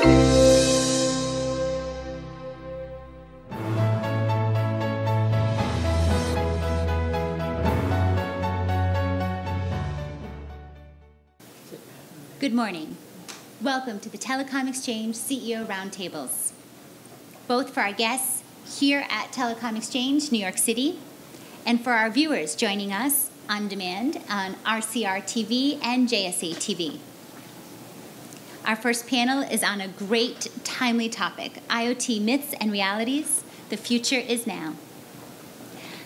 Good morning. Welcome to the Telecom Exchange CEO Roundtables, both for our guests here at Telecom Exchange, New York City, and for our viewers joining us on demand on CRTV and JSATV. Our first panel is on a great, timely topic, IoT myths and realities. The future is now.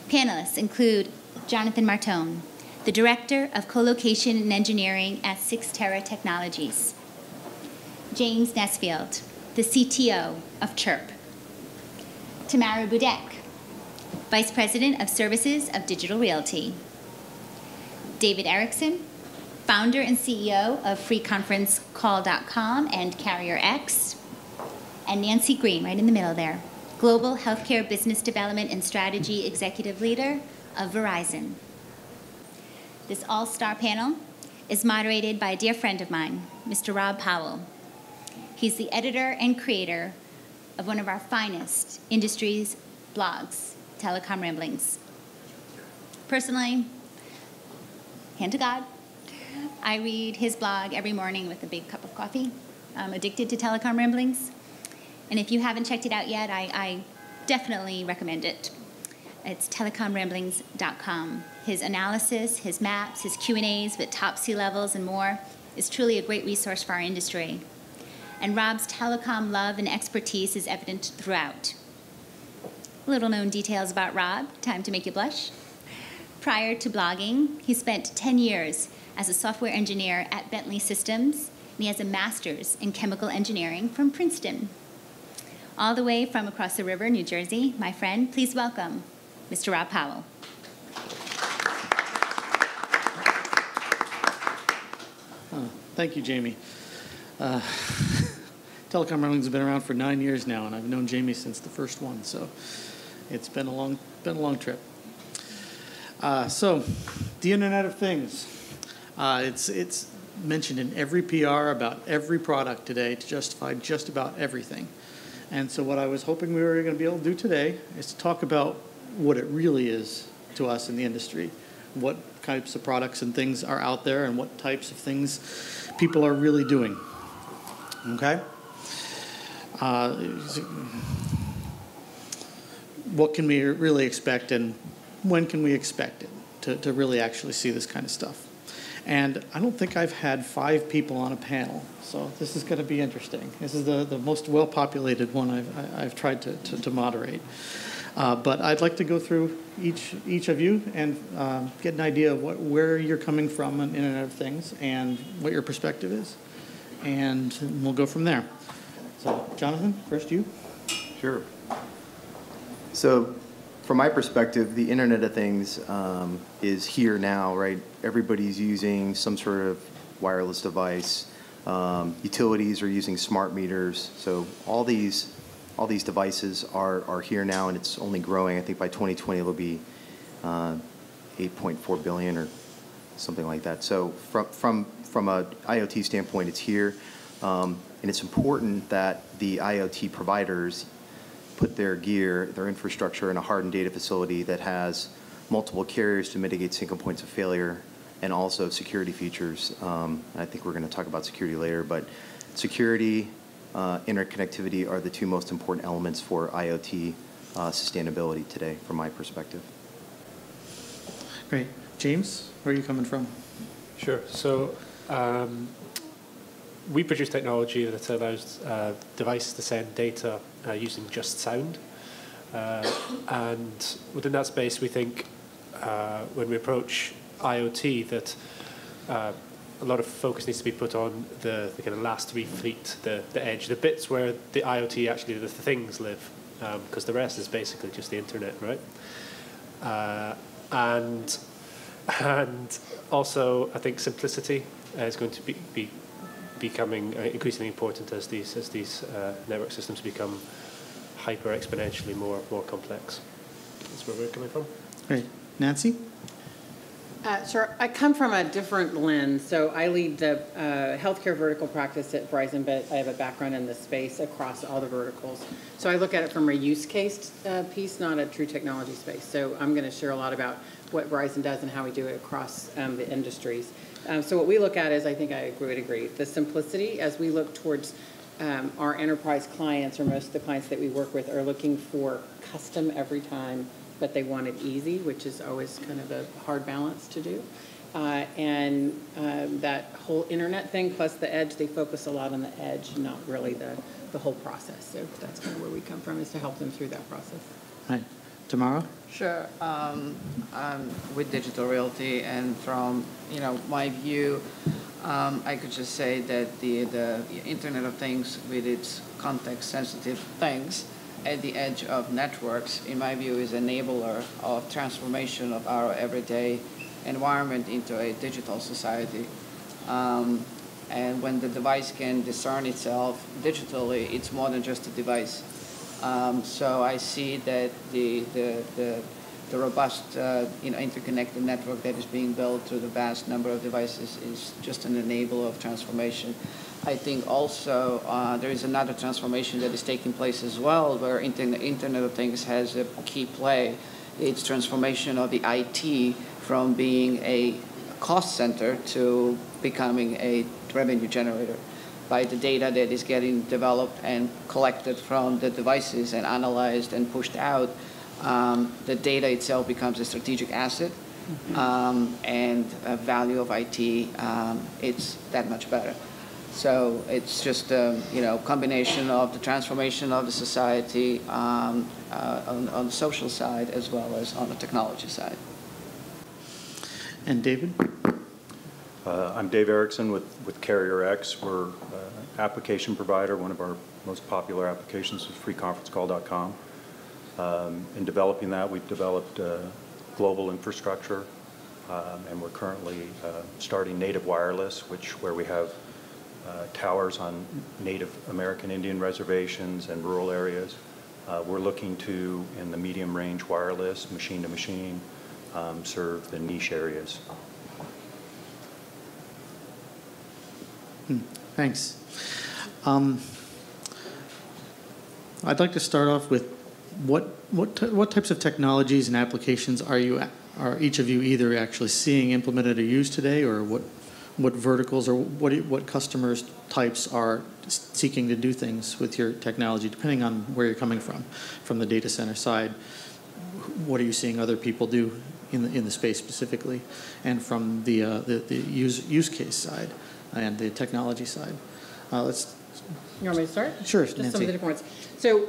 Panelists include Jonathan Martone, the Director of Co-Location and Engineering at Cyxtera Technologies; James Nesfield, the CTO of Chirp; Tamara Budec, Vice President of Services of Digital Realty; David Erickson, Founder and CEO of FreeConferenceCall.com and CarrierX; and Nancy Green, right in the middle there, Global Healthcare Business Development and Strategy Executive Leader of Verizon. This all-star panel is moderated by a dear friend of mine, Mr. Rob Powell. He's the editor and creator of one of our finest industry's blogs, Telecom Ramblings. Personally, hand to God, I read his blog every morning with a big cup of coffee. I'm addicted to Telecom Ramblings. And if you haven't checked it out yet, I definitely recommend it. It's telecomramblings.com. His analysis, his maps, his Q&As with top C-levels and more is truly a great resource for our industry. And Rob's telecom love and expertise is evident throughout. Little known details about Rob, time to make you blush. Prior to blogging, he spent 10 years as a software engineer at Bentley Systems, and he has a master's in chemical engineering from Princeton. All the way from across the river, New Jersey, my friend, please welcome Mr. Rob Powell. Thank you, Jamie. Telecom Ramblings has been around for 9 years now, and I've known Jamie since the first one, so it's been a long trip. So, the Internet of Things. It's mentioned in every PR about every product today to justify just about everything. And so what I was hoping we were going to be able to do today is to talk about what it really is to us in the industry, what types of products and things are out there, and what types of things people are really doing. Okay? What can we really expect, and when can we expect it to really actually see this kind of stuff? And I don't think I've had 5 people on a panel, so this is going to be interesting. This is the most well-populated one I've tried to moderate. But I'd like to go through each of you and get an idea of where you're coming from on Internet of Things and what your perspective is, and we'll go from there. So, Jonathan, first you. Sure. So, from my perspective, the Internet of Things is here now, right? Everybody's using some sort of wireless device. Utilities are using smart meters. So all these devices are here now, and it's only growing. I think by 2020 it'll be 8.4 billion or something like that. So from a IoT standpoint, it's here, and it's important that the IoT providers put their gear, their infrastructure in a hardened data facility that has multiple carriers to mitigate single points of failure, and also security features. I think we're going to talk about security later, but security, interconnectivity are the 2 most important elements for IoT sustainability today, from my perspective. Great. James, where are you coming from? Sure. So we produce technology that allows devices to send data using just sound. And within that space, we think when we approach IoT that a lot of focus needs to be put on the kind of last 3 feet, the edge, the bits where the IoT actually, the things live, because the rest is basically just the internet, right? And also, I think simplicity is going to be becoming increasingly important as these network systems become hyper exponentially more complex. That's where we're coming from. Great. Nancy? Sure. I come from a different lens. So I lead the healthcare vertical practice at Verizon, but I have a background in this space across all the verticals. So I look at it from a use case piece, not a true technology space. So I'm going to share a lot about what Verizon does and how we do it across the industries. So what we look at is, I think I would agree, the simplicity as we look towards our enterprise clients, or most of the clients that we work with are looking for custom every time, but they want it easy, which is always kind of a hard balance to do. And that whole internet thing plus the edge, they focus a lot on the edge, not really the whole process. So that's kind of where we come from, is to help them through that process. Right. Tamara? Sure. I'm with Digital Realty, and from my view, I could just say that the Internet of Things, with its context-sensitive things at the edge of networks, in my view, is an enabler of transformation of our everyday environment into a digital society. And when the device can discern itself digitally, it's more than just a device. So I see that the robust interconnected network that is being built through the vast number of devices is just an enabler of transformation. I think also there is another transformation that is taking place as well, where Internet of Things has a key play. It's transformation of the IT from being a cost center to becoming a revenue generator. By the data that is getting developed and collected from the devices and analyzed and pushed out, the data itself becomes a strategic asset, and a value of IT, it's that much better. So it's just a combination of the transformation of the society on the social side as well as on the technology side. And David? I'm Dave Erickson with CarrierX. We're an application provider. One of our most popular applications is freeconferencecall.com. In developing that, we've developed global infrastructure, and we're currently starting native wireless, where we have towers on Native American Indian reservations and rural areas. We're looking to, in the medium range wireless, machine to machine, serve the niche areas. Thanks. I'd like to start off with what types of technologies and applications are each of you either actually seeing implemented or used today, or what verticals or what customers types are seeking to do things with your technology, depending on where you're coming from the data center side. What are you seeing other people do in the space specifically, and from the use case side and the technology side? You want me to start? Sure, Just Nancy. some of the different ones. So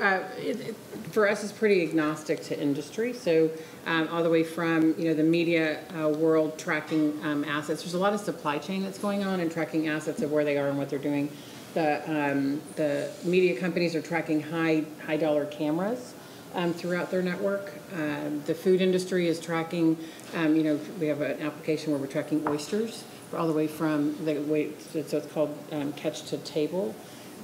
for us, it's pretty agnostic to industry. So all the way from the media world tracking assets. There's a lot of supply chain that's going on and tracking assets of where they are and what they're doing. The media companies are tracking high dollar cameras throughout their network. The food industry is tracking. We have an application where we're tracking oysters all the way from so it's called catch to table.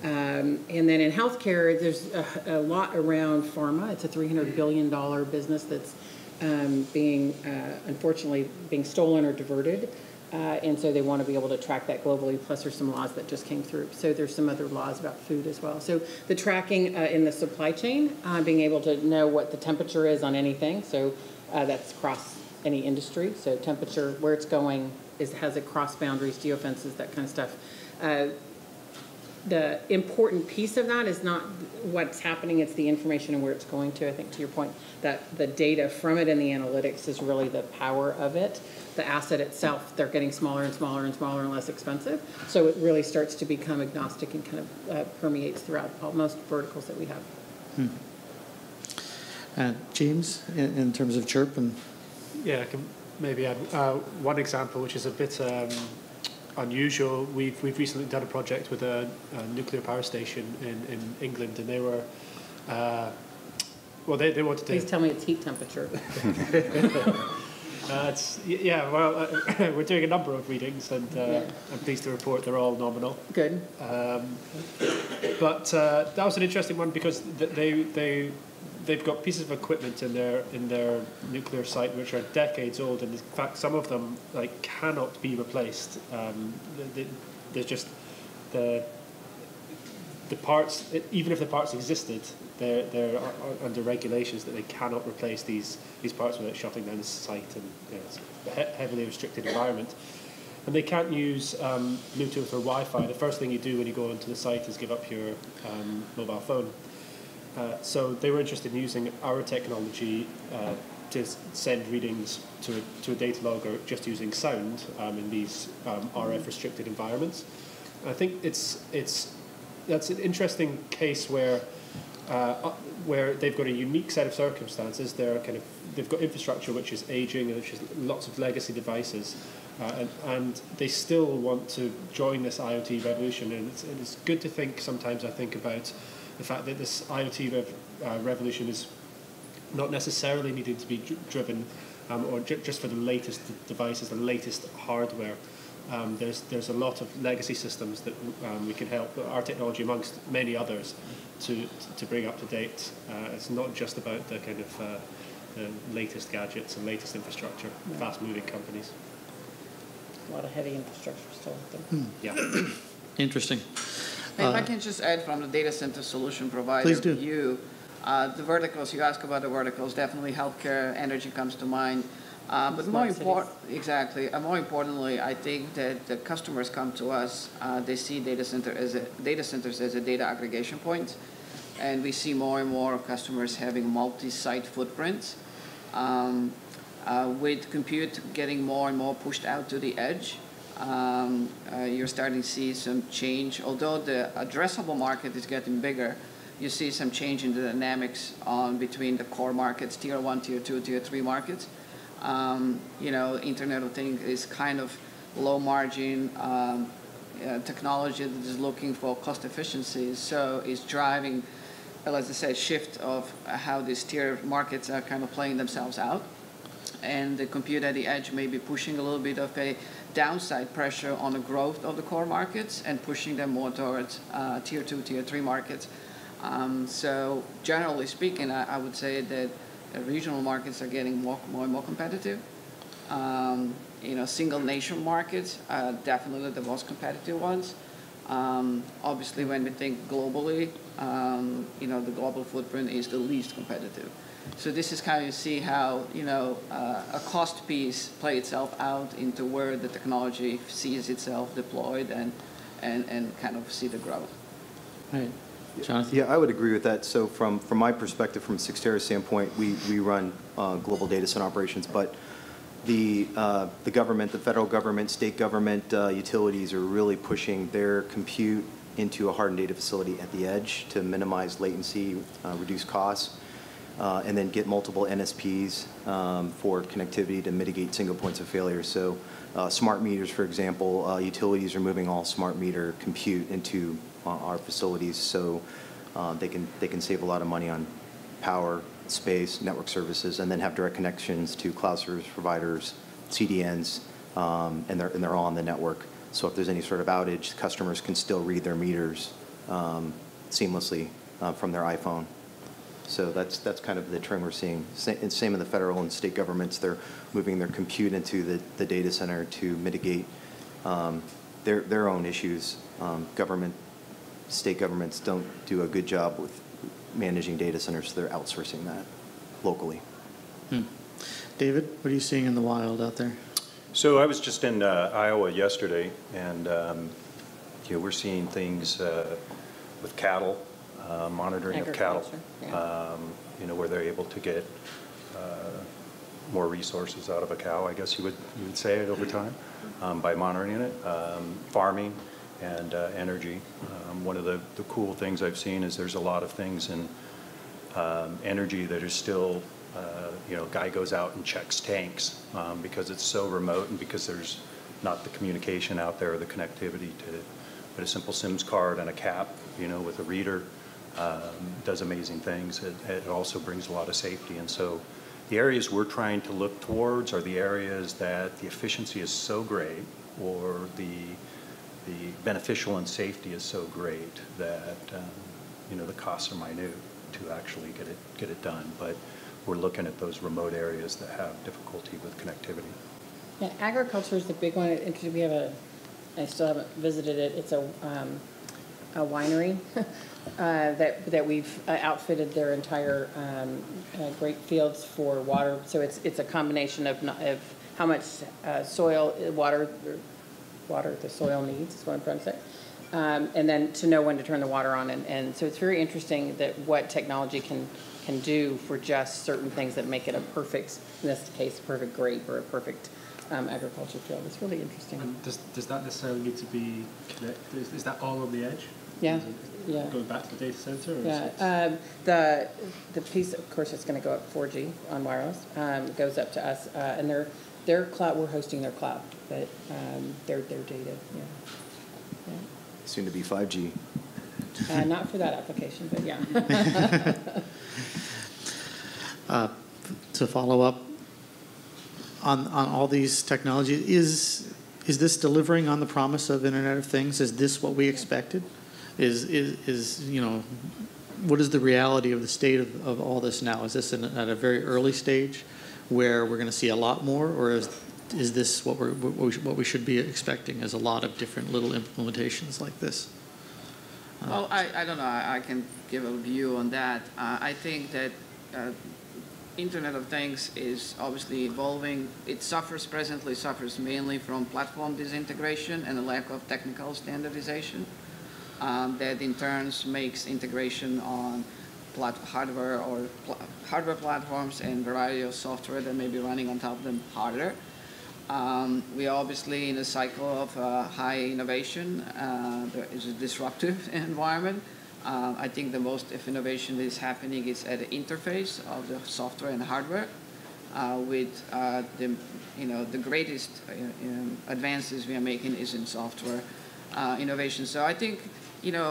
And then in healthcare, there's a lot around pharma. It's a $300 billion business that's unfortunately being stolen or diverted. And so they want to be able to track that globally. Plus, there's some laws that just came through. So there's some other laws about food as well. So the tracking in the supply chain, being able to know what the temperature is on anything. So that's across any industry. So temperature, where it's going, has it crossed boundaries, geofences, that kind of stuff. The important piece of that is not what's happening, it's the information and where it's going to. I think to your point, that the data from it and the analytics is really the power of it. The asset itself, they're getting smaller and smaller and smaller and less expensive. So it really starts to become agnostic and kind of permeates throughout most verticals that we have. James, in terms of Chirp and... Yeah, I can maybe add one example, which is a bit unusual. We've recently done a project with a nuclear power station in England, and they were they wanted to. Please tell me it's heat temperature. We're doing a number of readings, and I'm pleased to report they're all nominal. Good. But that was an interesting one because they they've got pieces of equipment in their nuclear site which are decades old, and in fact some of them like cannot be replaced. There's just the parts, even if the parts existed, they're under regulations that they cannot replace these parts without shutting down the site, and it's a heavily restricted environment. And they can't use Bluetooth or Wi-Fi. The first thing you do when you go onto the site is give up your mobile phone. So they were interested in using our technology to send readings to a data logger just using sound in these RF restricted environments. I think that's an interesting case where they've got a unique set of circumstances. They've got infrastructure which is aging, and which is lots of legacy devices, and they still want to join this IoT revolution. And it's good to think sometimes. I think about the fact that this IoT revolution is not necessarily needing to be driven or just for the latest devices, the latest hardware. There's a lot of legacy systems that we can help our technology, amongst many others, to bring up to date. It's not just about the kind of the latest gadgets and latest infrastructure, fast-moving companies. A lot of heavy infrastructure still out there. Yeah. Interesting. If I can just add from the data center solution provider Please do. view, the verticals, you ask about the verticals, definitely healthcare, energy comes to mind. But more importantly, I think that the customers come to us, they see data centers as a data aggregation point, and we see more and more customers having multi-site footprints. With compute getting more and more pushed out to the edge, you're starting to see some change. Although the addressable market is getting bigger, you see some change in the dynamics between the core markets, tier 1, tier 2, tier 3 markets. Internet of Things is kind of low margin technology that is looking for cost efficiencies. So it's driving, as I said, shift of how these tier markets are kind of playing themselves out. And the compute at the edge may be pushing a little bit of a downside pressure on the growth of the core markets and pushing them more towards tier 2, tier 3 markets. So generally speaking, I would say that regional markets are getting more and more competitive. Single nation markets are definitely the most competitive ones. Obviously, when we think globally, the global footprint is the least competitive. So this is how you see how, a cost piece play itself out into where the technology sees itself deployed and kind of see the growth. Right. Jonathan? Yeah, I would agree with that. So from my perspective, from Cyxtera standpoint, we run global data center operations, but the government, the federal government, state government, utilities are really pushing their compute into a hardened data facility at the edge to minimize latency, reduce costs, and then get multiple NSPs for connectivity to mitigate single points of failure. So smart meters, for example, utilities are moving all smart meter compute into our facilities, so they can save a lot of money on power, space, network services, and then have direct connections to cloud service providers, CDNs, and they're all on the network. So if there's any sort of outage, customers can still read their meters seamlessly from their iPhone. So that's kind of the trend we're seeing. Same in the federal and state governments. They're moving their compute into the data center to mitigate their own issues. State governments don't do a good job with managing data centers, so they're outsourcing that locally. David, what are you seeing in the wild out there? So I was just in Iowa yesterday, and we're seeing things with cattle, monitoring of cattle, where they're able to get more resources out of a cow, I guess you would say it over time, by monitoring it, farming and energy. One of the cool things I've seen is there's a lot of things in energy that are still, guy goes out and checks tanks because it's so remote and because there's not the communication out there or the connectivity to put a simple SIMS card and a cap, with a reader, does amazing things. It also brings a lot of safety. And so the areas we're trying to look towards are the areas that the efficiency is so great, or the beneficial and safety is so great that the costs are minute. to actually get it done. But we're looking at those remote areas that have difficulty with connectivity. Yeah, agriculture is the big one. We have I still haven't visited it. It's a winery that we've outfitted their entire grape fields for water. So it's a combination of how much water the soil needs, is what I'm trying to say. And then to know when to turn the water on. And so it's very interesting that what technology can do for just certain things that make it a perfect, in this case, perfect grape or a perfect agriculture field. It's really interesting. And does that necessarily need to be connected? Is that all on the edge? Yeah. Yeah. Going back to the data center? Or Yeah. The piece, of course, it's going to go up 4G on wireless. Goes up to us, and their cloud. We're hosting their cloud, but their data. Yeah. Soon to be 5G. Not for that application, but yeah. To follow up on all these technologies, is this delivering on the promise of Internet of Things? Is this what we expected? Is what is the reality of the state of all this now? Is this at a very early stage where we're going to see a lot more, or is this what we should be expecting as a lot of different little implementations like this? Well, I don't know. I can give a view on that. I think that Internet of Things is obviously evolving. It presently suffers mainly from platform disintegration and a lack of technical standardization. That in turn makes integration on hardware platforms and variety of software that may be running on top of them harder. We are obviously in a cycle of high innovation. There is a disruptive environment. I think the most of innovation that is happening is at the interface of the software and hardware. With the greatest advances we are making is in software innovation. So I think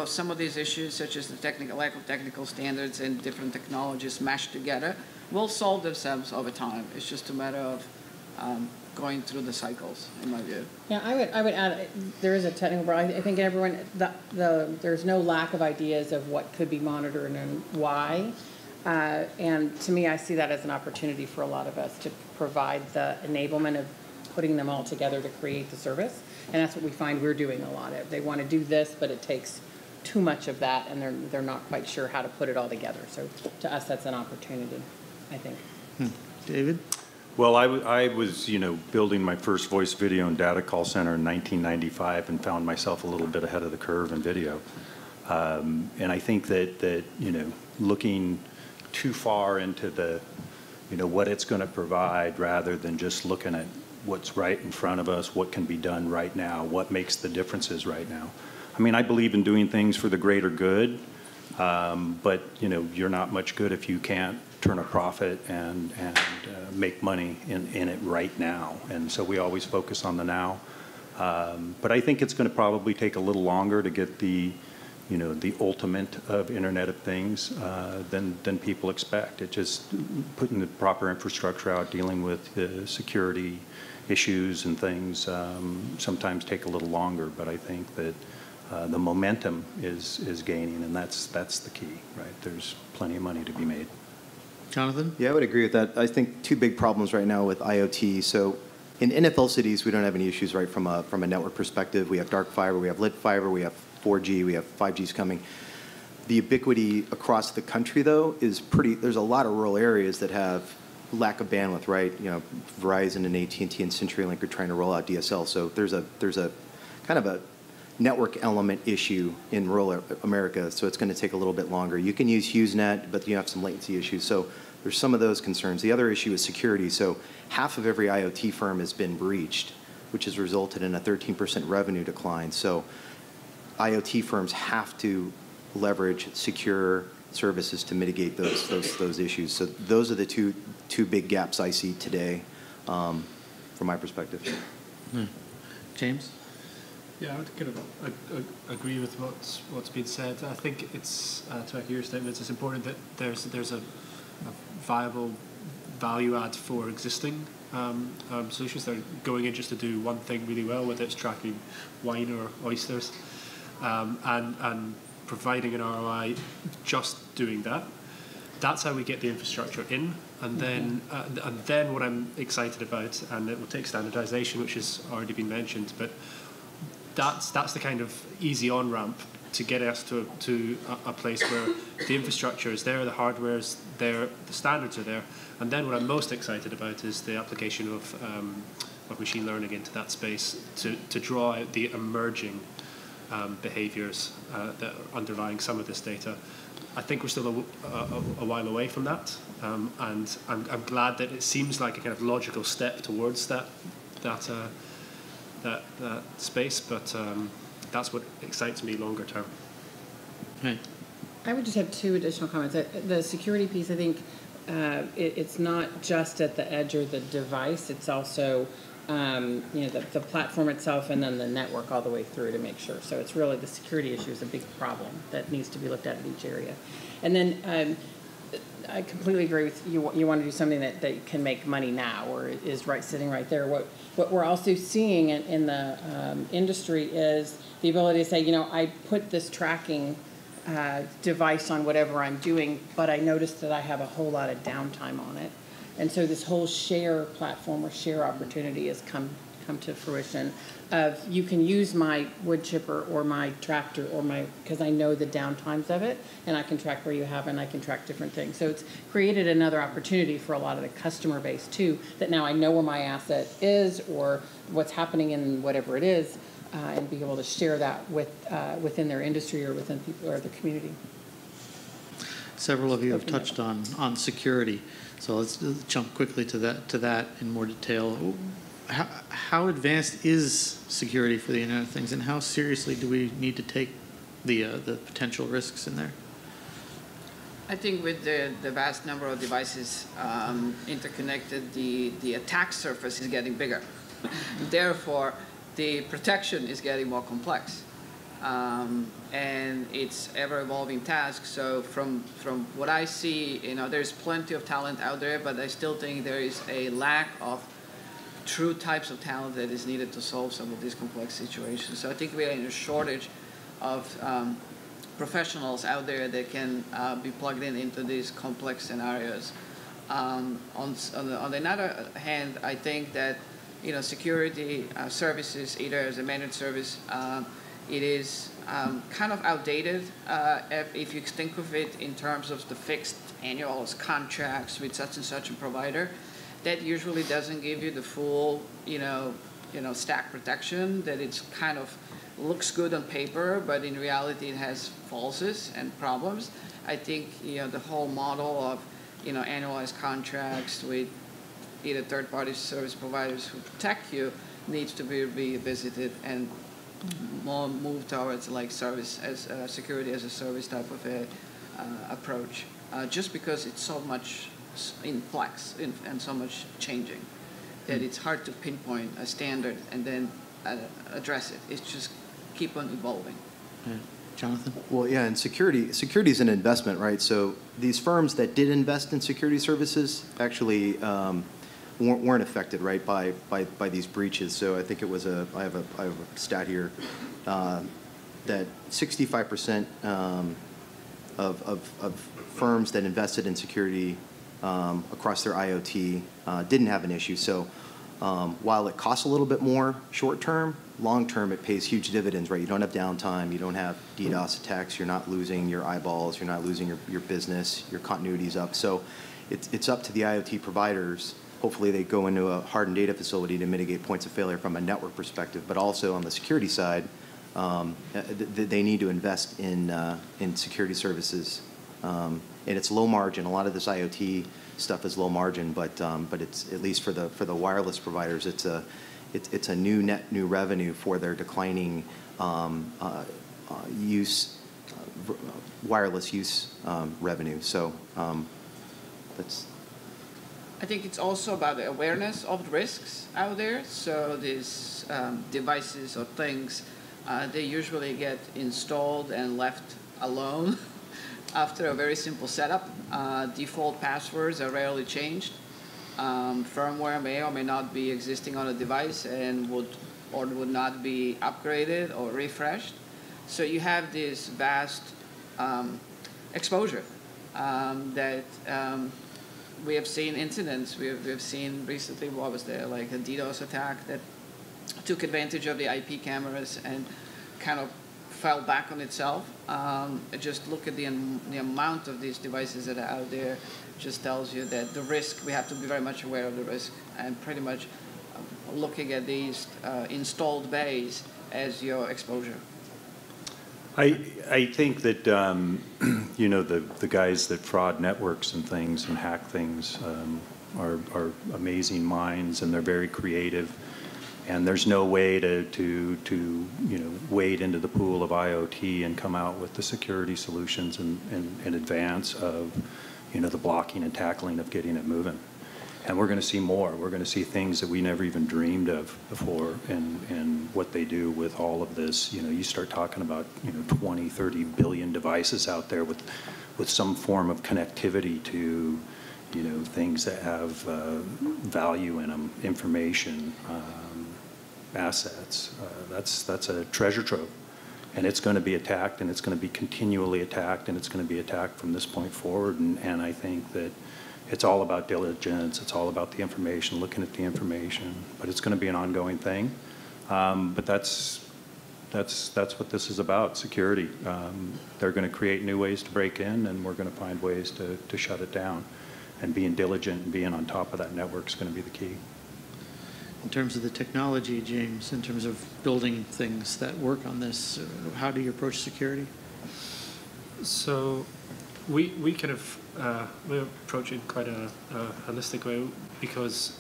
some of these issues, such as the lack of technical standards and different technologies mashed together, will solve themselves over time. It's just a matter of going through the cycles, in my view. Yeah, I would add, there is a technical problem. I think everyone, there's no lack of ideas of what could be monitored and why. And to me, I see that as an opportunity for a lot of us to provide the enablement of putting them all together to create the service. And that's what we find we're doing a lot of. They want to do this, but it takes too much of that, and they're not quite sure how to put it all together. So to us, that's an opportunity, I think. David? Well, I was, building my first voice video and data call center in 1995 and found myself a little bit ahead of the curve in video. And I think that looking too far into the, what it's going to provide rather than just looking at what's right in front of us, what can be done right now, what makes the differences right now. I mean, I believe in doing things for the greater good, but, you're not much good if you can't turn a profit and make money in it right now. And so we always focus on the now. But I think it's going to probably take a little longer to get the ultimate of Internet of Things than people expect. It just putting the proper infrastructure out, dealing with the security issues and things sometimes take a little longer. But I think that the momentum is gaining, and that's the key, right? There's plenty of money to be made. Jonathan? Yeah, I would agree with that. I think two big problems right now with IoT. So in NFL cities, we don't have any issues, right, from a network perspective. We have dark fiber, we have lit fiber, we have 4G, we have 5G's coming. The ubiquity across the country, though, is there's a lot of rural areas that have lack of bandwidth, right? Verizon and AT&T and CenturyLink are trying to roll out DSL. So there's a kind of a network element issue in rural America, so it's going to take a little bit longer. You can use HughesNet, but you have some latency issues. So there's some of those concerns. The other issue is security. So half of every IoT firm has been breached, which has resulted in a 13% revenue decline. So IoT firms have to leverage secure services to mitigate those issues. So those are the two big gaps I see today, from my perspective. James? Yeah, I would kind of agree with what's been said. I think it's, to echo your statements, it's important that there's a viable value add for existing solutions that are going in just to do one thing really well, whether it's tracking wine or oysters, and providing an ROI just doing that. that's how we get the infrastructure in. And then what I'm excited about, and it will take standardization, which has already been mentioned, but that's the kind of easy on-ramp to get us to a place where the infrastructure is there, the hardware is there, the standards are there. And then what I'm most excited about is the application of machine learning into that space to draw out the emerging behaviors that are underlying some of this data. I think we're still a while away from that, and I'm glad that it seems like a kind of logical step towards that space, but that's what excites me longer term. Right. I would just have two additional comments. The security piece, I think it's not just at the edge or the device, it's also the platform itself and then the network all the way through to make sure. So it's really the security issue is a big problem that needs to be looked at in each area. And then I completely agree with you. You want to do something that can make money now or is sitting right there. What we're also seeing in the industry is the ability to say, I put this tracking device on whatever I'm doing, but I noticed that I have a whole lot of downtime on it. And so this whole share platform or share opportunity has come to fruition of you can use my wood chipper or my tractor or because I know the downtimes of it and I can track where you have and I can track different things. So it's created another opportunity for a lot of the customer base too, that now I know where my asset is or what's happening in whatever it is and be able to share that within their industry or within people or the community. Several of you have touched on security, so let's jump quickly to that in more detail. How advanced is security for the Internet of Things, and how seriously do we need to take the potential risks in there? I think with the vast number of devices interconnected, the attack surface is getting bigger. Therefore, the protection is getting more complex. And it's ever-evolving task. So from what I see, there's plenty of talent out there, but I still think there is a lack of true types of talent that is needed to solve some of these complex situations. So I think we are in a shortage of professionals out there that can be plugged into these complex scenarios. On the other hand, I think that security services, either as a managed service, it is kind of outdated if you think of it in terms of the fixed annual contracts with such and such a provider. That usually doesn't give you the full, stack protection. That it's kind of looks good on paper, but in reality it has falses and problems. I think the whole model of annualized contracts with either third-party service providers who protect you needs to be revisited and more move towards like service as security as a service type of a approach. Just because it's so much in flux and so much changing that it's hard to pinpoint a standard and then address it. It's just keep on evolving. Jonathan? Well, yeah, and security is an investment, right? So these firms that did invest in security services actually weren't affected, right, by these breaches. So I think it was I have a stat here that 65% of firms that invested in security across their IoT didn't have an issue. So while it costs a little bit more short term, long term it pays huge dividends, right? You don't have downtime, you don't have DDoS attacks, you're not losing your eyeballs, you're not losing your business, your continuity's up. So it's up to the IoT providers. Hopefully they go into a hardened data facility to mitigate points of failure from a network perspective, but also on the security side, they need to invest in security services. And it's low margin. A lot of this IoT stuff is low margin, but it's at least for the wireless providers, it's a new revenue for their declining wireless use revenue. So that's. I think it's also about the awareness of risks out there. So these devices or things, they usually get installed and left alone after a very simple setup. Default passwords are rarely changed. Firmware may or may not be existing on a device and would not be upgraded or refreshed. So you have this vast exposure that we have seen incidents. We've seen recently, what was there, like a DDoS attack that took advantage of the IP cameras and kind of fell back on itself. Just look at the amount of these devices that are out there. Just tells you that the risk, we have to be very much aware of the risk, and pretty much looking at these installed bays as your exposure. I think that, you know, the guys that fraud networks and things and hack things are amazing minds, and they're very creative. And there's no way to you know, wade into the pool of IoT and come out with the security solutions in advance of, you know, the blocking and tackling of getting it moving. And we're going to see more. We're going to see things that we never even dreamed of before, and what they do with all of this. You know, you start talking about, you know, 20, 30 billion devices out there with some form of connectivity to, you know, things that have value in them, information, assets. That's a treasure trove. And it's going to be attacked, and it's going to be continually attacked, and it's going to be attacked from this point forward. And I think that it's all about diligence. It's all about the information, looking at the information. But it's going to be an ongoing thing. But that's what this is about, security. They're going to create new ways to break in, and we're going to find ways to shut it down. And being diligent and being on top of that network is going to be the key. In terms of the technology, James, in terms of building things that work on this, how do you approach security? So we kind of we approach it quite a holistic way because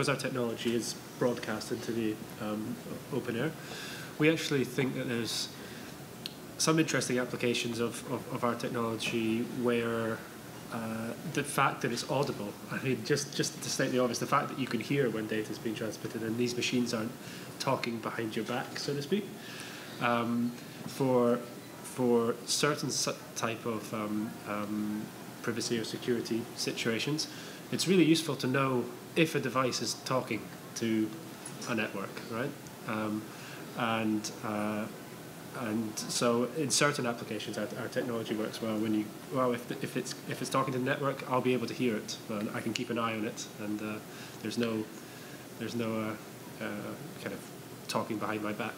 our technology is broadcast into the open air. We actually think that there's some interesting applications of our technology where the fact that it's audible, I mean, just to state the obvious, the fact that you can hear when data is being transmitted and these machines aren't talking behind your back, so to speak, for certain type of privacy or security situations, it's really useful to know if a device is talking to a network, right? And so in certain applications, our technology works well. If it's talking to the network, I'll be able to hear it, and I can keep an eye on it, and there's no kind of talking behind my back.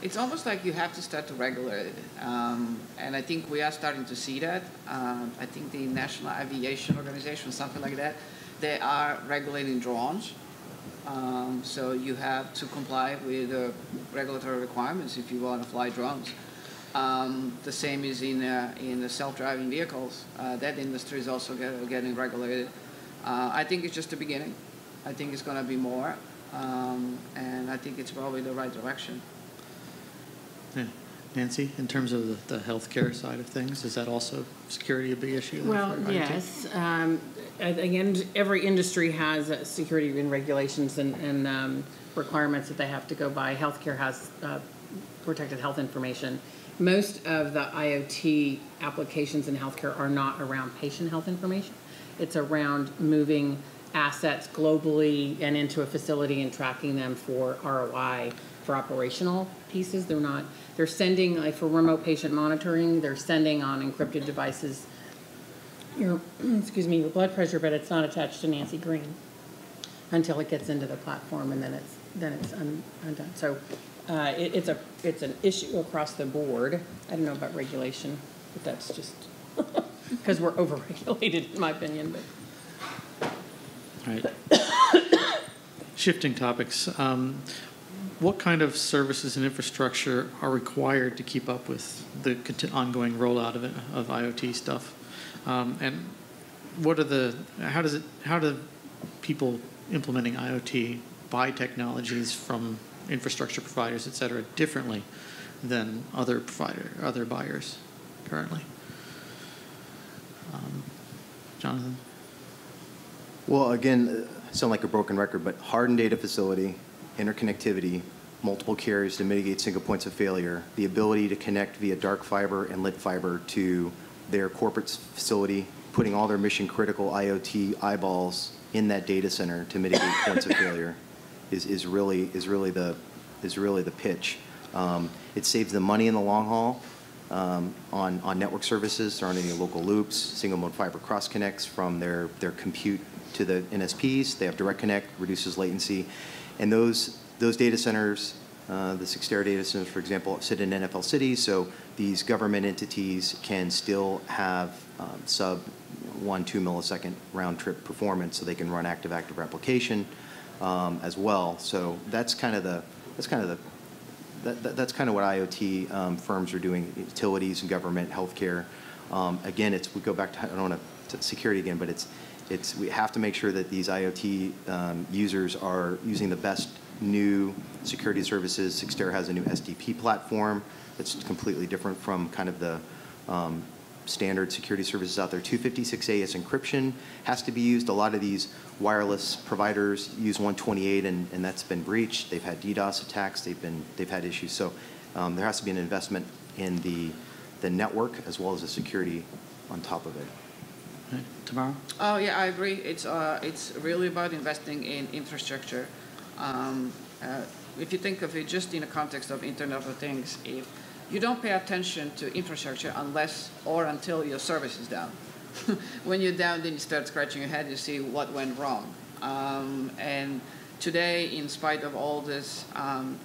It's almost like you have to start to regulate it, and I think we are starting to see that. I think the National Aviation Organization, something like that, they are regulating drones. So you have to comply with regulatory requirements if you want to fly drones. The same is in the self-driving vehicles. That industry is also getting regulated. I think it's just the beginning. I think it's going to be more, and I think it's probably the right direction. Yeah. Nancy, in terms of the healthcare side of things, is that also security a big issue? Well, yes. Again, every industry has security and regulations and requirements that they have to go by. Healthcare has protected health information. Most of the IoT applications in healthcare are not around patient health information. It's around moving assets globally and into a facility and tracking them for ROI, for operational pieces. They're sending, like for remote patient monitoring, they're sending on encrypted devices your blood pressure, but it's not attached to Nancy Green until it gets into the platform, and then it's undone. So it's an issue across the board. I don't know about regulation, but that's just because we're overregulated, in my opinion. But. All right. Shifting topics. What kind of services and infrastructure are required to keep up with the ongoing rollout of IoT stuff? And how do people implementing IoT buy technologies from infrastructure providers, et cetera, differently than other buyers currently? Jonathan? Well, again, sound like a broken record, but hardened data facility, interconnectivity, multiple carriers to mitigate single points of failure, the ability to connect via dark fiber and lit fiber to their corporate facility, putting all their mission critical IoT eyeballs in that data center to mitigate points of failure is really the pitch. It saves them money in the long haul, on network services surrounding the local loops, single mode fiber cross connects from their compute to the NSPs. They have direct connect, reduces latency. And those data centers, the Cyxtera data centers, for example, sit in NFL cities, so these government entities can still have sub 1-2 millisecond round trip performance, so they can run active replication as well. So that's kind of what IoT firms are doing, utilities and government, healthcare. Again, we go back to, I don't want to security again, but we have to make sure that these IoT users are using the best new security services. Cyxtera has a new SDP platform that's completely different from kind of the standard security services out there. 256-AS encryption has to be used. A lot of these wireless providers use 128, and that's been breached. They've had DDoS attacks. They've had issues. So there has to be an investment in the network as well as the security on top of it. Right. Tamara? Oh yeah, I agree. It's really about investing in infrastructure. If you think of it just in the context of Internet of Things, if you don't pay attention to infrastructure unless or until your service is down. When you're down, then you start scratching your head, you see what went wrong. And today, in spite of all this, how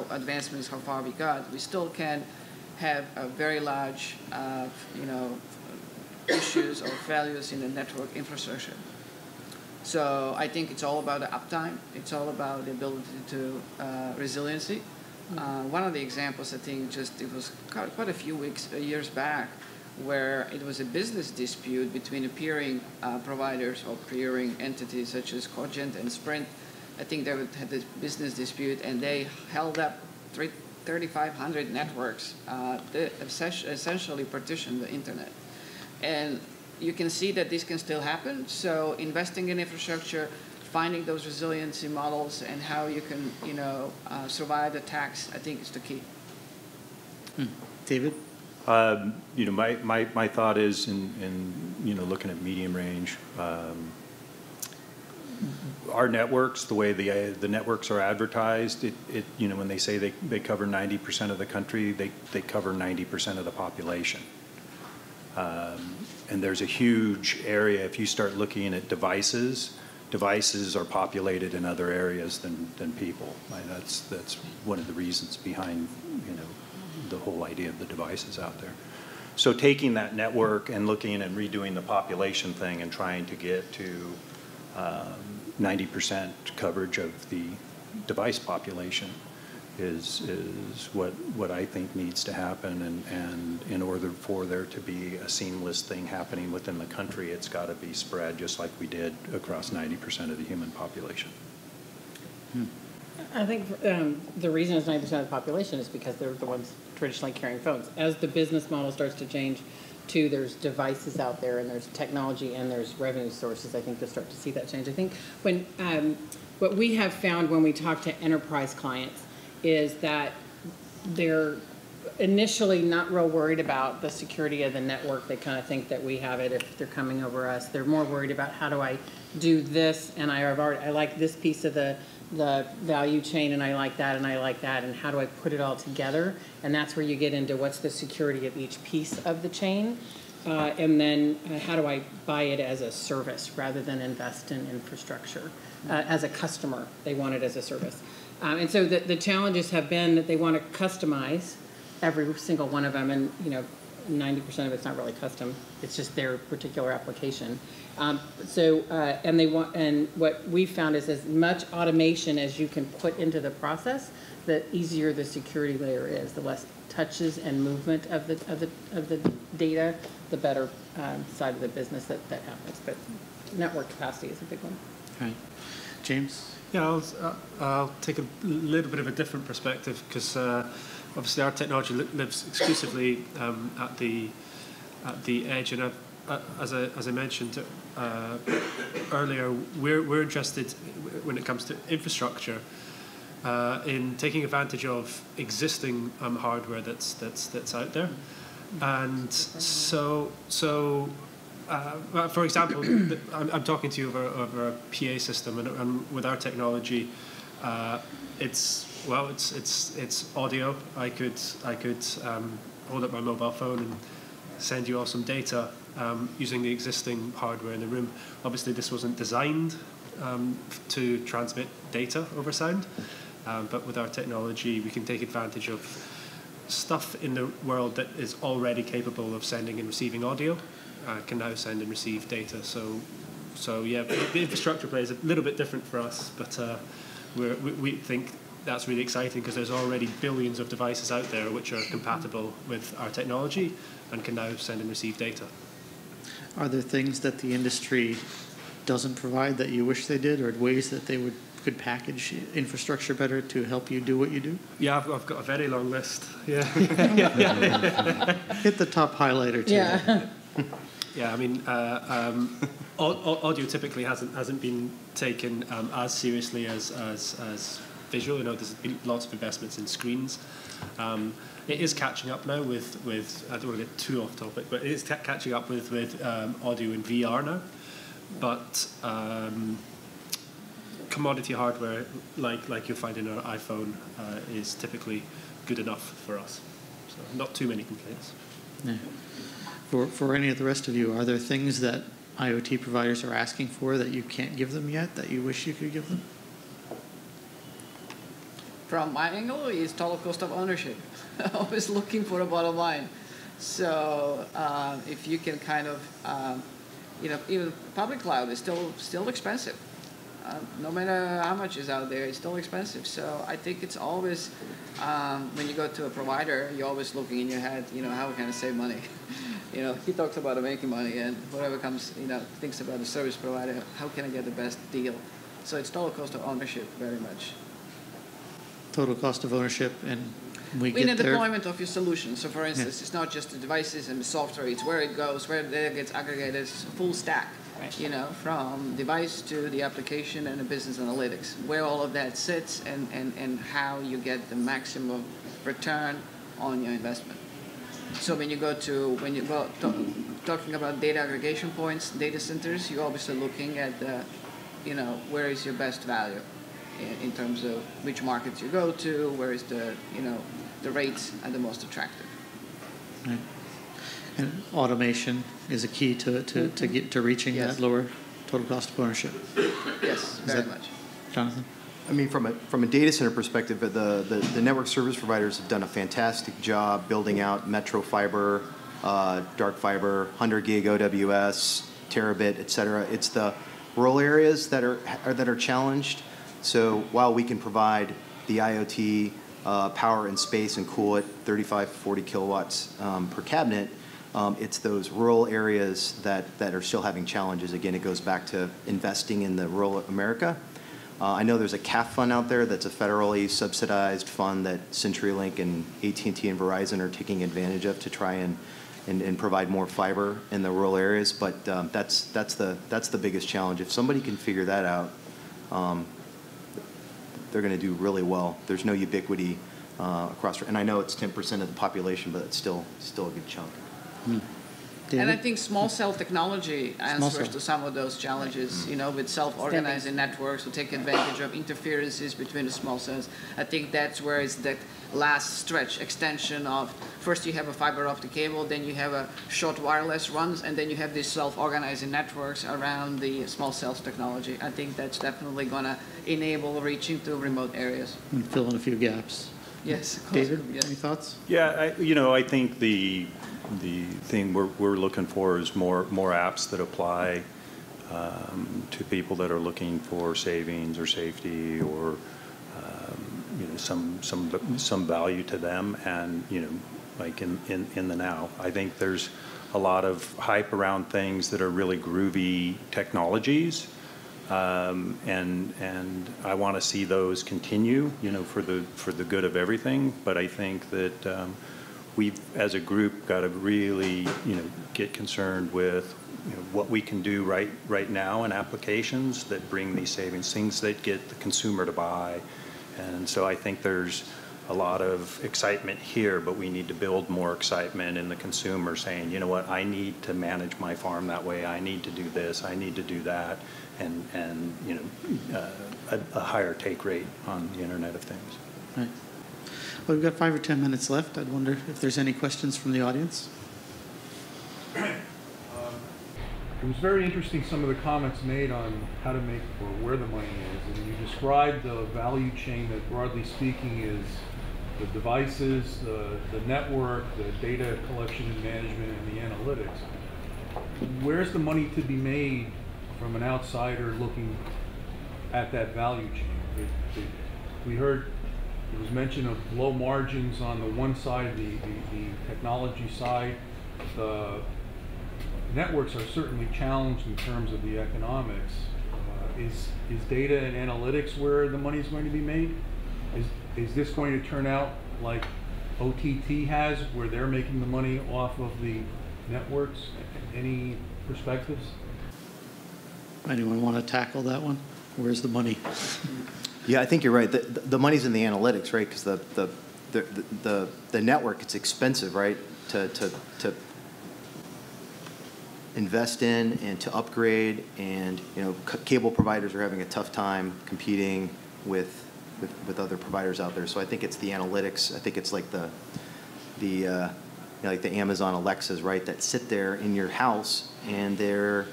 advancements, how far we got, we still can have a very large, issues or failures in the network infrastructure. So I think it's all about the uptime. It's all about the ability to resiliency. One of the examples, I think, it was quite a few years back, where it was a business dispute between the peering providers or peering entities such as Cogent and Sprint. I think they had this business dispute, and they held up 3,500 networks that essentially partitioned the internet. And you can see that this can still happen. So investing in infrastructure, finding those resiliency models, and how you can, survive attacks, I think is the key. David? My thought is in looking at medium range, our networks, the way the networks are advertised, when they say they cover 90% of the country, they cover 90% of the population. And there's a huge area. If you start looking at devices are populated in other areas than people. That's one of the reasons behind the whole idea of the devices out there. So taking that network and looking and redoing the population thing and trying to get to 90% coverage of the device population is what I think needs to happen. And in order for there to be a seamless thing happening within the country, it's got to be spread just like we did across 90% of the human population. I think the reason it's 90% of the population is because they're the ones traditionally carrying phones. As the business model starts to change, too, there's devices out there, and there's technology, and there's revenue sources. I think you'll start to see that change. I think when what we have found when we talk to enterprise clients is that they're initially not real worried about the security of the network. They kind of think that we have it if they're coming over us. They're more worried about how do I do this, and I like this piece of the value chain, and I like that, and how do I put it all together? And that's where you get into what's the security of each piece of the chain, and then how do I buy it as a service rather than invest in infrastructure. As a customer, they want it as a service. And so the challenges have been that they want to customize every single one of them, and 90% of it's not really custom. It's just their particular application. And what we found is as much automation as you can put into the process, the easier the security layer is. The less touches and movement of the data, the better side of the business that happens. But network capacity is a big one. Right. James? Yeah, I'll take a little bit of a different perspective, because obviously our technology lives exclusively at the edge, and as I mentioned earlier, we're interested when it comes to infrastructure in taking advantage of existing hardware that's out there, and so. For example, I'm talking to you over a PA system, and with our technology, it's Well, it's audio. I could hold up my mobile phone and send you all some data using the existing hardware in the room. Obviously, this wasn't designed to transmit data over sound, but with our technology, we can take advantage of stuff in the world that is already capable of sending and receiving audio. Can now send and receive data. So yeah, the infrastructure play is a little bit different for us, but we think that's really exciting because there's already billions of devices out there which are compatible with our technology and can now send and receive data. Are there things that the industry doesn't provide that you wish they did, or ways that they could package infrastructure better to help you do what you do? Yeah, I've got a very long list. Yeah. Hit the top highlighter too. Yeah. Yeah, I mean, audio typically hasn't been taken as seriously as visual. You know, there's been lots of investments in screens. It is catching up now with I don't want to get too off topic, but it is catching up with audio in VR now. But commodity hardware, like you'll find in our iPhone, is typically good enough for us. So not too many complaints. Yeah. For any of the rest of you, are there things that IoT providers are asking for that you can't give them yet that you wish you could give them? From my angle, is total cost of ownership. Always looking for a bottom line. So if you can kind of, even public cloud is still expensive. No matter how much is out there, it's still expensive. So I think it's always, when you go to a provider, you're always looking in your head, how can I save money? He talks about making money, and whoever comes, thinks about the service provider, how can I get the best deal? So it's total cost of ownership very much. Total cost of ownership, and we In get the there. deployment of your solution. So for instance, It's not just the devices and the software, it's where it goes, where the data gets aggregated, it's a full stack, from device to the application and the business analytics, where all of that sits and how you get the maximum return on your investment. So when you go talking about data aggregation points, data centers, you're obviously looking at where is your best value in terms of which markets you go to, where is the rates are the most attractive. Right. And automation is a key to reaching that lower total cost of ownership. Yes, very much. Jonathan? I mean, from a data center perspective, the network service providers have done a fantastic job building out metro fiber, dark fiber, 100 gig OWS, terabit, et cetera. It's the rural areas that are challenged. So while we can provide the IoT power and space and cool it 35, 40 kilowatts per cabinet, it's those rural areas that are still having challenges. Again, it goes back to investing in the rural America. I know there's a CAF fund out there that's a federally subsidized fund that CenturyLink and AT&T and Verizon are taking advantage of to try and provide more fiber in the rural areas. But that's the biggest challenge. If somebody can figure that out, they're going to do really well. There's no ubiquity across, and I know it's 10% of the population, but it's still a good chunk. And I think small cell technology answers to some of those challenges, with self-organizing networks to take advantage of interferences between the small cells. I think that's where it's the last stretch extension of, first you have a fiber optic cable, then you have a short wireless runs, and then you have these self-organizing networks around the small cells technology. I think that's definitely going to enable reaching to remote areas. And fill in a few gaps. Yes. David, yes. any thoughts? Yeah, I think the thing we're looking for is more apps that apply to people that are looking for savings or safety or some value to them, and like in the now. I think there's a lot of hype around things that are really groovy technologies, and I want to see those continue, for the good of everything. But I think that we've, as a group, got to really, get concerned with what we can do right now in applications that bring these savings, things that get the consumer to buy. And so I think there's a lot of excitement here, but we need to build more excitement in the consumer saying, you know what, I need to manage my farm that way, I need to do this, I need to do that, and a higher take rate on the Internet of Things. Right. Well, we've got 5 or 10 minutes left. I'd wonder if there's any questions from the audience. It was very interesting, some of the comments made on how to make or where the money is. And you described the value chain that, broadly speaking, is the devices, the network, the data collection and management, and the analytics. Where's the money to be made from an outsider looking at that value chain? We heard there was mention of low margins on the one side, the technology side. The networks are certainly challenged in terms of the economics. Is data and analytics where the money is going to be made? Is this going to turn out like OTT has, where they're making the money off of the networks? Any perspectives? Anyone want to tackle that one? Where's the money? Yeah, I think you're right. The money's in the analytics, right? Because the network, it's expensive, right? To invest in and to upgrade, and cable providers are having a tough time competing with other providers out there. So I think it's the analytics. I think it's like like the Amazon Alexas, right? That sit there in your house and they're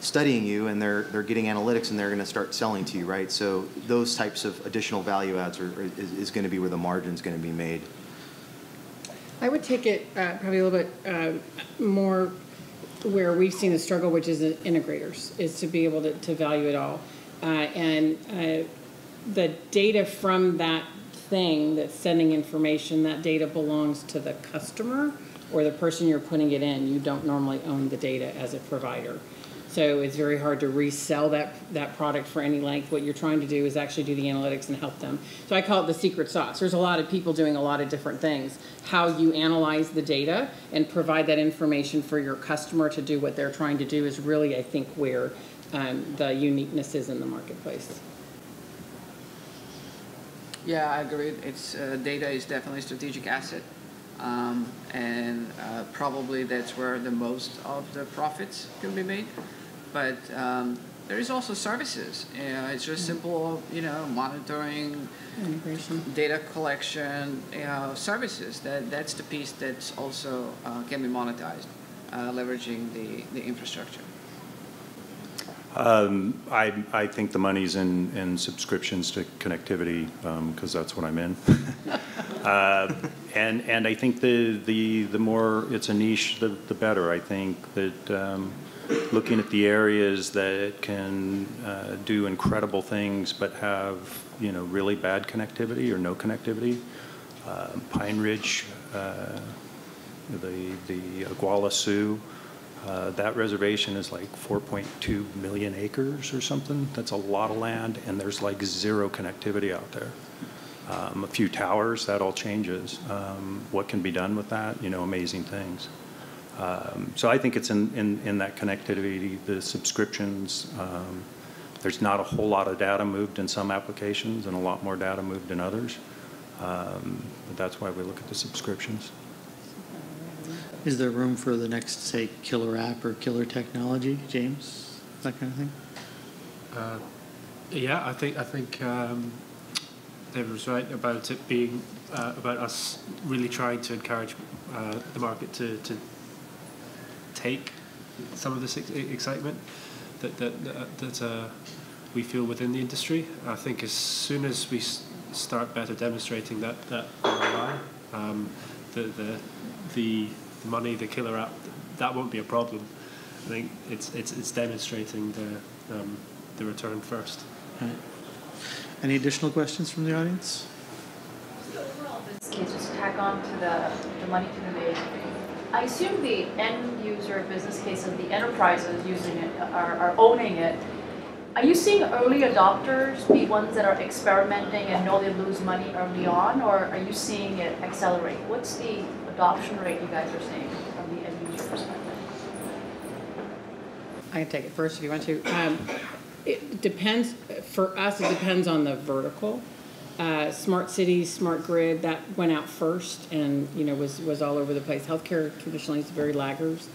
studying you, and they're getting analytics, and they're going to start selling to you, right? So those types of additional value adds is going to be where the margin's going to be made. I would take it probably a little bit more where we've seen the struggle, which is integrators, is to be able to value it all. And the data from that thing that's sending information, that data belongs to the customer or the person you're putting it in. You don't normally own the data as a provider. So it's very hard to resell that product for any length. What you're trying to do is actually do the analytics and help them. So I call it the secret sauce. There's a lot of people doing a lot of different things. How you analyze the data and provide that information for your customer to do what they're trying to do is really, I think, where the uniqueness is in the marketplace. Yeah, I agree. It's data is definitely a strategic asset, and probably that's where the most of the profits can be made. But there is also services. It's just simple, monitoring, Integration, data collection, services. That's the piece that's also can be monetized, leveraging the infrastructure. I think the money's in subscriptions to connectivity, because that's what I'm in. And I think the more it's a niche, the better. I think that looking at the areas that can do incredible things but have really bad connectivity or no connectivity, Pine Ridge, the Iguala Sioux. That reservation is like 4.2 million acres or something. That's a lot of land, and there's like zero connectivity out there. A few towers, that all changes. What can be done with that? Amazing things. So I think it's in that connectivity, the subscriptions. There's not a whole lot of data moved in some applications and a lot more data moved in others. But that's why we look at the subscriptions. Is there room for the next, say, killer app or killer technology, James? That kind of thing? Yeah, I think David was right about it being about us really trying to encourage the market to take some of this excitement that we feel within the industry. I think as soon as we start better demonstrating that ROI, the money, the killer app, that won't be a problem. I think it's demonstrating the return first. Right. Any additional questions from the audience? So overall, this case, just tack on to the money to be made. I assume the end user business case of the enterprises using it are owning it. Are you seeing early adopters be ones that are experimenting and know they lose money early on, or are you seeing it accelerate? What's the adoption rate you guys are seeing from the end user perspective? I can take it first if you want to. It depends. For us, it depends on the vertical. Smart cities, smart grid, that went out first, and was all over the place. Healthcare traditionally is very laggers,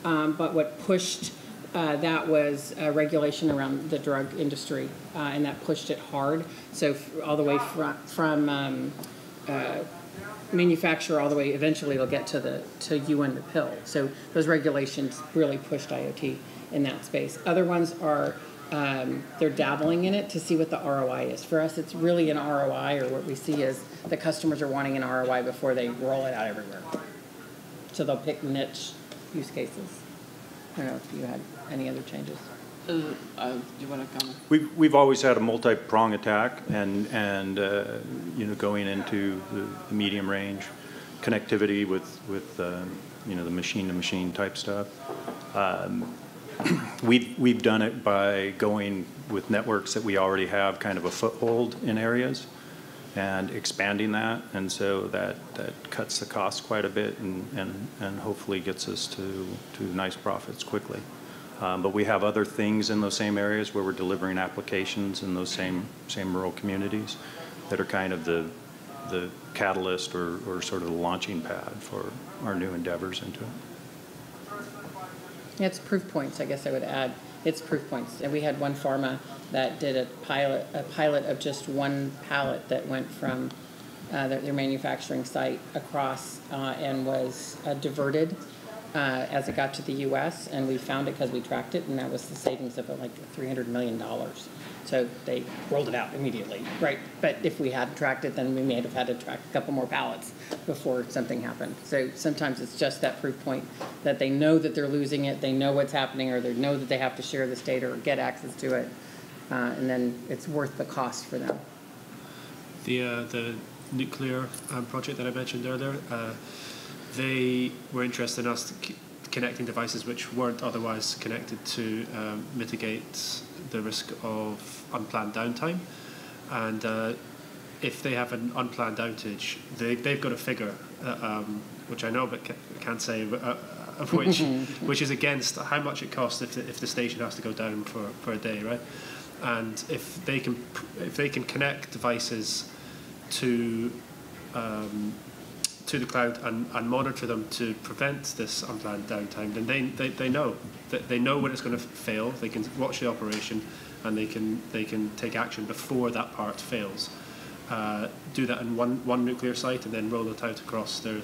but what pushed that was regulation around the drug industry, and that pushed it hard. So all the way from manufacturer all the way, eventually it'll get to you and the pill. So those regulations really pushed IoT in that space. Other ones are, they're dabbling in it to see what the ROI is. For us, it's really an ROI, or what we see is the customers are wanting an ROI before they roll it out everywhere. So they'll pick niche use cases. I don't know if you had any other changes. Do you want to comment? We've always had a multi-prong attack, and you know, going into the medium range connectivity with you know, the machine-to-machine type stuff. We've done it by going with networks that we already have kind of a foothold in areas and expanding that, and so that cuts the cost quite a bit and hopefully gets us to nice profits quickly. But we have other things in those same areas where we're delivering applications in those same rural communities that are kind of the catalyst or sort of the launching pad for our new endeavors into it. Yeah, it's proof points, I guess I would add. It's proof points. And we had one pharma that did a pilot of just one pallet that went from their manufacturing site across and was diverted as it got to the U.S. And we found it because we tracked it, and that was the savings of like $300 million. So they rolled it out immediately, right? But if we hadn't tracked it, then we may have had to track a couple more pallets before something happened. So sometimes it's just that proof point that they know that they're losing it, they know what's happening, or they know that they have to share this data or get access to it, and then it's worth the cost for them. The nuclear project that I mentioned earlier, they were interested in us connecting devices which weren't otherwise connected to mitigate the risk of unplanned downtime. And if they have an unplanned outage, they've got a figure, which I know but can't say of which is against how much it costs if the station has to go down for a day, right? And if they can connect devices to the cloud and monitor them to prevent this unplanned downtime, then they know that they know when it's going to fail. They can watch the operation, and they can take action before that part fails. Do that in one nuclear site, and then roll it out across their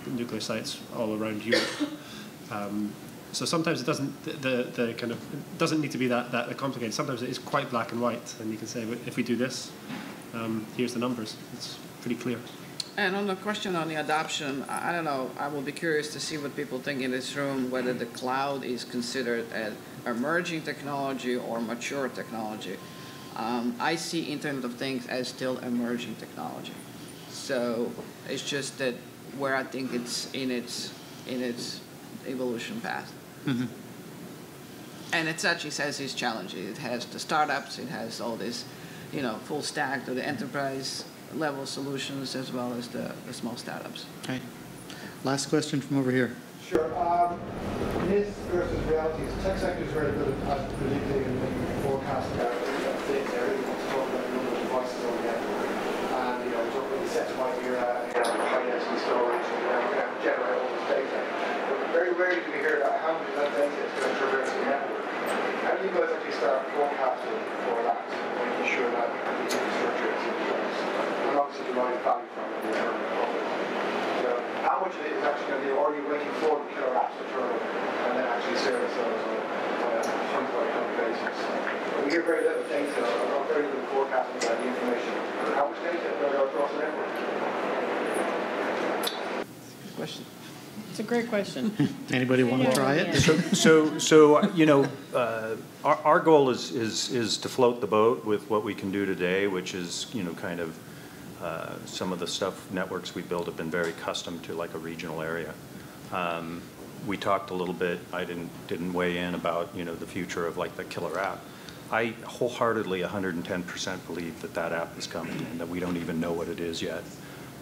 nuclear sites all around Europe. So sometimes it doesn't need to be that complicated. Sometimes it is quite black and white, and you can say, if we do this, here's the numbers. It's pretty clear. And on the question on the adoption, I don't know, I will be curious to see what people think in this room, whether the cloud is considered an emerging technology or mature technology. I see Internet of Things as still emerging technology. So it's just that where I think it's in its evolution path. Mm-hmm. And it actually has its challenges. It has the startups, it has all this, full stack to the enterprise level solutions as well as the small startups. Okay. Last question from over here. Sure. NIS versus Realty. The tech sector is very good at predicting and making forecasts about things. Everyone wants to talk about the number of devices on the network. And, talk about the sets by your high-density storage and generate all this data. But very rarely do we hear about how much of that data is going to traverse the network. How do you guys actually start forecasting for that, making sure that the infrastructure is in place? And obviously deriving value from it. So how much of it is actually going to be, or are you waiting for the killer apps to turn up and then actually service those on a front-by-front basis? But we hear very little data, or very little forecasting about the information. How much data will go across the network? Good question. It's a great question. Anybody want to try it? So our goal is to float the boat with what we can do today, which is kind of some of the stuff networks we build have been very custom to like a regional area. We talked a little bit. I didn't weigh in about the future of like the killer app. I wholeheartedly 110% believe that app is coming and that we don't even know what it is yet.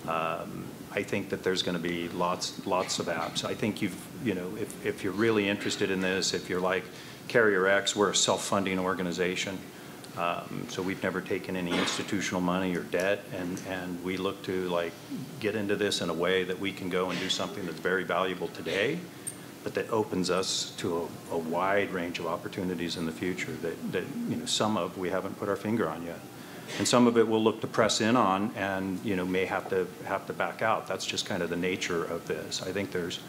I think that there's going to be lots of apps. I think if you're really interested in this, if you're like CarrierX, we're a self-funding organization. So we've never taken any institutional money or debt, and we look to like get into this in a way that we can go and do something that's very valuable today but that opens us to a wide range of opportunities in the future that some of we haven't put our finger on yet. And some of it we'll look to press in on and, may have to back out. That's just kind of the nature of this. I think there's,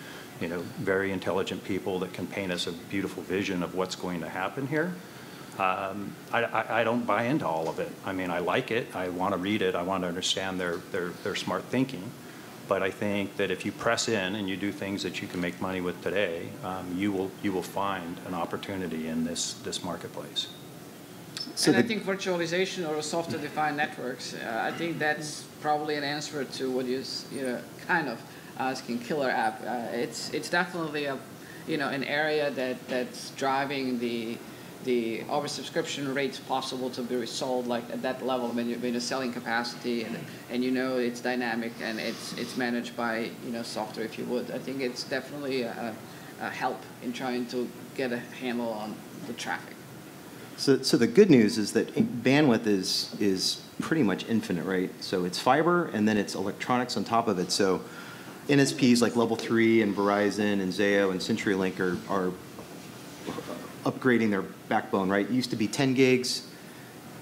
very intelligent people that can paint us a beautiful vision of what's going to happen here. I don't buy into all of it. I mean, I like it. I want to read it. I want to understand their smart thinking. But I think that if you press in and you do things that you can make money with today, you will find an opportunity in this marketplace. So and I think virtualization or software-defined networks, I think that's probably an answer to what you're kind of asking, killer app. It's definitely an area that's driving the oversubscription rates possible to be resolved like at that level when you're selling capacity and it's dynamic and it's managed by software, if you would. I think it's definitely a help in trying to get a handle on the traffic. So the good news is that bandwidth is pretty much infinite, right? So it's fiber and then it's electronics on top of it. So NSPs like Level 3 and Verizon and Zayo and CenturyLink are upgrading their backbone, right? It used to be 10 gigs,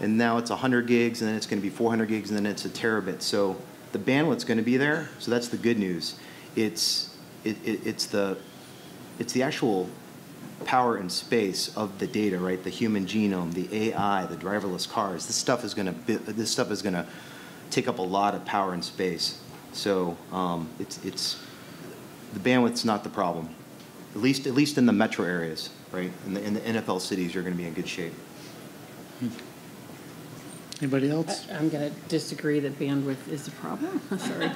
and now it's 100 gigs, and then it's going to be 400 gigs, and then it's a terabit. So the bandwidth's going to be there. So that's the good news. It's the actual power and space of the data, right? The human genome, the AI, the driverless cars. This stuff is going to take up a lot of power and space. So it's the bandwidth's not the problem, at least in the metro areas, right? In the NFL cities, you're going to be in good shape. Anybody else? I'm going to disagree that bandwidth is a problem. Sorry.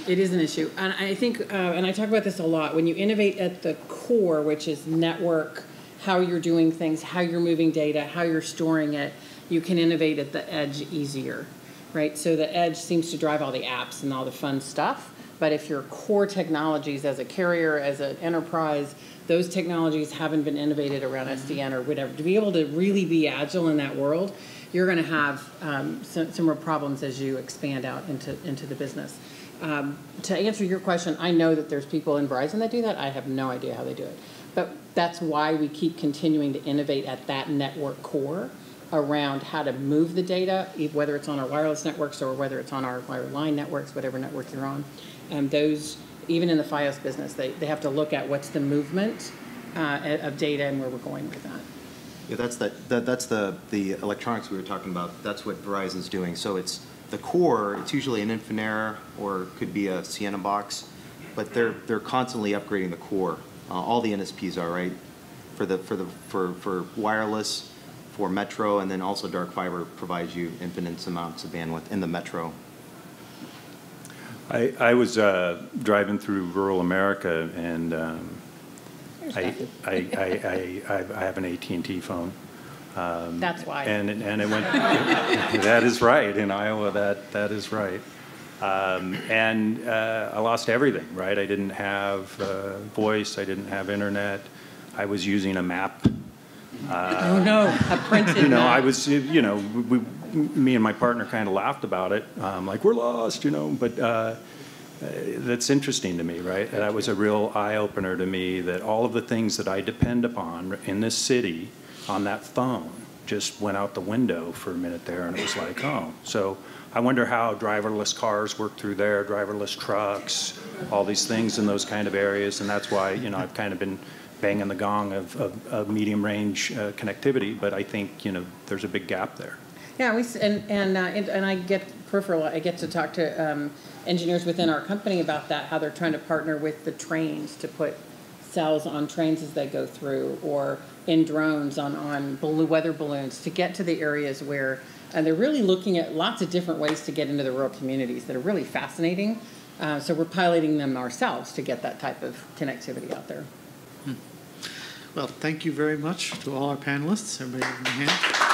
It is an issue. And I think, and I talk about this a lot, when you innovate at the core, which is network, how you're doing things, how you're moving data, how you're storing it, you can innovate at the edge easier, right? So the edge seems to drive all the apps and all the fun stuff. But if your core technologies as a carrier, as an enterprise, those technologies haven't been innovated around SDN or whatever, to be able to really be agile in that world, you're going to have some more problems as you expand out into the business. To answer your question, I know that there's people in Verizon that do that. I have no idea how they do it. But that's why we keep continuing to innovate at that network core around how to move the data, whether it's on our wireless networks or whether it's on our wireline networks, whatever network you're on. Those, even in the Fios business, they have to look at what's the movement of data and where we're going with that. Yeah, that's the electronics we were talking about. That's what Verizon's doing. So it's the core. It's usually an Infinera or could be a Sienna box, but they're constantly upgrading the core. All the NSPs are, right, for wireless, for metro, and then also dark fiber provides you infinite amounts of bandwidth in the metro. I was driving through rural America, and I have an AT&T phone. That's why. And it went. That is right in Iowa. That is right. And I lost everything. Right. I didn't have voice. I didn't have internet. I was using a map. Oh no, a printed map. I was. Me and my partner kind of laughed about it. Like we're lost. But. That's interesting to me, right? That was a real eye-opener to me that all of the things that I depend upon in this city on that phone just went out the window for a minute there, and it was like, oh. So I wonder how driverless cars work through there, driverless trucks, all these things in those kind of areas, and that's why, I've kind of been banging the gong of medium-range connectivity, but I think, there's a big gap there. Yeah, and I get peripheral. I get to talk to engineers within our company about that, how they're trying to partner with the trains to put cells on trains as they go through, or in drones on weather balloons to get to the areas where, and they're really looking at lots of different ways to get into the rural communities that are really fascinating. So we're piloting them ourselves to get that type of connectivity out there. Well, thank you very much to all our panelists. Everybody give them a hand.